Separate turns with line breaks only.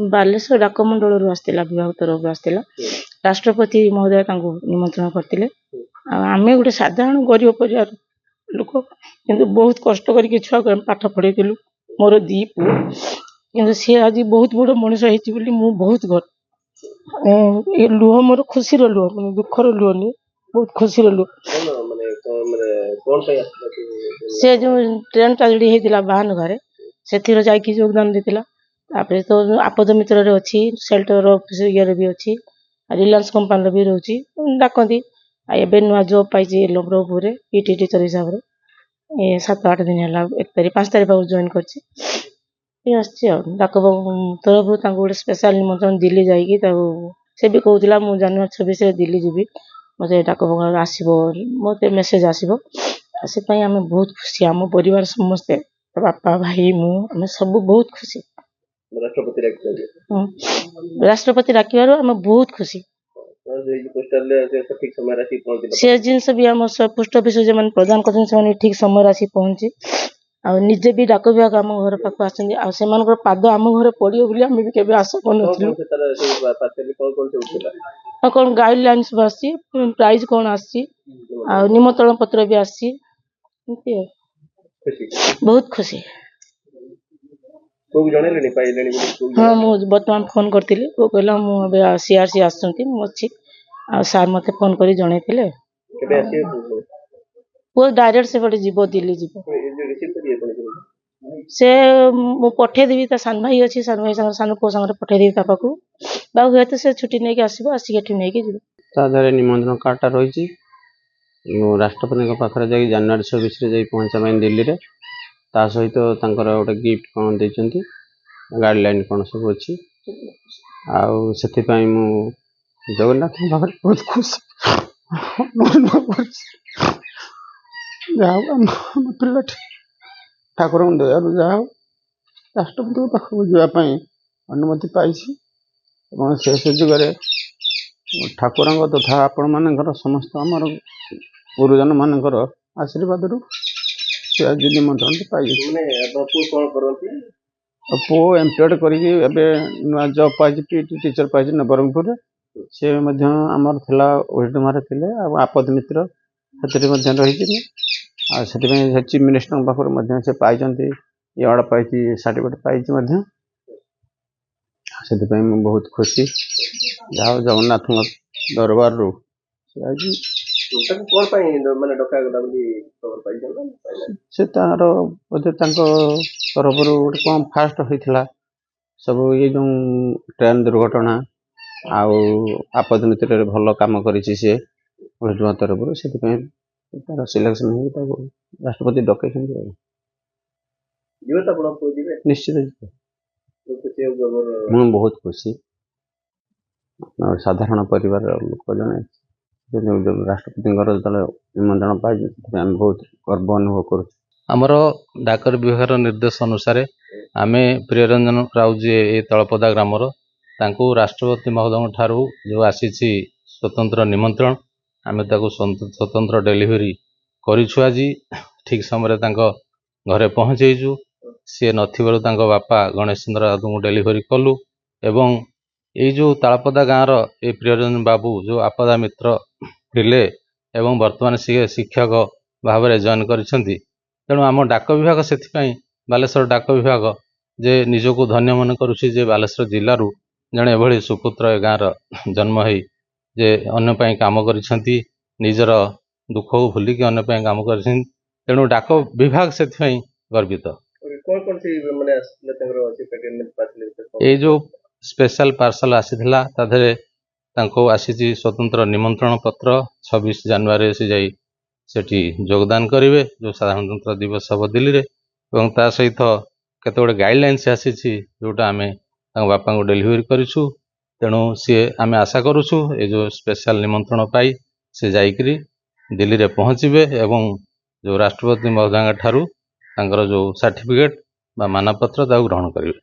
बालेश्वर डाकमंडल आसला विभाग तरफ आसला राष्ट्रपति महोदय निमंत्रण करते आम गोटे साधारण गरीब परिवार लोक कि बहुत कष्ट करके छुआ पाठ पढ़ेलु मोर दी पु कि सी आज बहुत बड़ मनीष होती बहुत घर लुह मोर खुशी लुह मैंने दुखर लुह नहीं बहुत खुशी लुह से जो ट्रेन ट्राजेडी होता बाहन घरे से योगदान देता तापर तो आपद मित्र रे अच्छी सेल्टर ऑफिस ये भी अच्छी रिलायंस कंपनी भी रोची डाकती एवं नुआ जॉब पाई लब्रपुर ईटी टीचर हिसाब से 7-8 दिन है 5 तारीख जॉइन कर डाक तरफ गोटे स्पेशल निमंत्रण दिल्ली जाकि भी कहला मुझे जनवरी 26 दिल्ली जी मत डाक आसो मत मेसेज आसो से आम बहुत खुशी आम परिवार समस्ते बापा भाई मुझे सब बहुत खुशी राष्ट्रपति डाकिबार आम बहुत खुशी से जिनस भी आम पोस्ट ऑफिस जो मैंने प्रदान कर ठीक समय आसी पहुंची आ निजे भी डाक विभाग आम घर पाक आसे पाद आम घर पड़ो बोली आम भी केवे आशा कर कौन गाइडलाइन सब आसी प्राइज कौन आसी निमंत्रण पत्र भी आसी बहुत खुशी हाँ मुझे बर्तमान फोन करती वो कहला मुझे सीआरसी आसी सार मत फोन कर जन वो डायरेक्ट से बड़े जीव दिल्ली जीव से मु पठेदेवी सान भाई अच्छी सान भाई सान पु सागर पठेदेवी पाक बाबू हुए तो से छुट्टी नहीं आसो आसिक नहीं
जी निमंत्रण कार्डटा रही राष्ट्रपति पाखे जा जनवरी 26 पहुंचा दिल्ली रे ता सहित गोटे गिफ्ट कौन देती गाइडलाइन कौन सब अच्छी आई जगन्नाथ पाखे बहुत खुश पिला ठाकुर दयालु जहाँ राष्ट्रपति पाखक जावाई अनुमति पाई से सुजोग ठाकुर तथा आपण मान समस्त आमर गुरुजन मान आशीर्वाद से आज निमंत्रण पाई पु एम्प्लॉयड कर नुआ जॉब पाई टीचर पाई नवरंगपुर से आमर थिला ओडिमारे थिले आपद मित्र से रही चीफ मिनिस्टर पाखे से पाई अवार्ड पाई सर्टिफिकेट पाई से बहुत खुशी जहाँ जगन्नाथ दरबार रू से तार बोधे तरफ गोटे कौन फास्ट होता सब ये जो ट्रेन दुर्घटना आपद मित्र भल कम कर तरफ से तार सिलेक्शन हो राष्ट्रपति डकै निश्चित मुझे बहुत खुशी साधारण परिवार लोक जन राष्ट्रपति निमंत्रण पाई बहुत गर्व अनुभव कर
आमर डाकर विभाग निर्देश अनुसार आम प्रियरंजन राउ जी ये तलपदा ग्रामर राष्ट्रपति महोदय ठारू जो आसी स्वतंत्र निमंत्रण आम स्वतंत्र डेलीवरी करूँ आज ठीक समय घरे पहुँचेजु सी नथिबारु बापा गणेश चंद्र राउत डेलीवरी कलु एवं ये जो तालपदा गाँवर ये प्रियरंजन बाबू जो आपदा मित्र थिले एवं वर्तमान सी शिक्षक भाव में जॉइन करिसेंती तेणु आम डाक विभाग से बालेश्वर डाक विभाग जे निजको धन्य मन करुछि जे बालेश्वर जिल्लारू जड़े एभली सुपुत्र गाँवर जन्म हो जे अन्य काम करिसेंती निजर दुख को भूलिकी अन्य काम करिसेंती तेणु डाक विभाग से गर्वित ये जो स्पेशल पार्सल आसीथिला ताधरे तांको आसी स्वतंत्र निमंत्रण पत्र 26 जनवरी से जाई सेठी योगदान करेंगे जो साधारणतंत्र दिवस हम दिल्ली रे एवं ता सहित केते गाइडलाइंस आसी जोटा आम बापा को डेलीवरी करूँ तेणु सी आम आशा करुँ ये जो स्पेशल निमंत्रण पाई से जाइकरी दिल्ली रे पहुँचे एवं जो राष्ट्रपति महोदय ठारू जो सर्टिफिकेट बा मानपत्र ग्रहण करेंगे।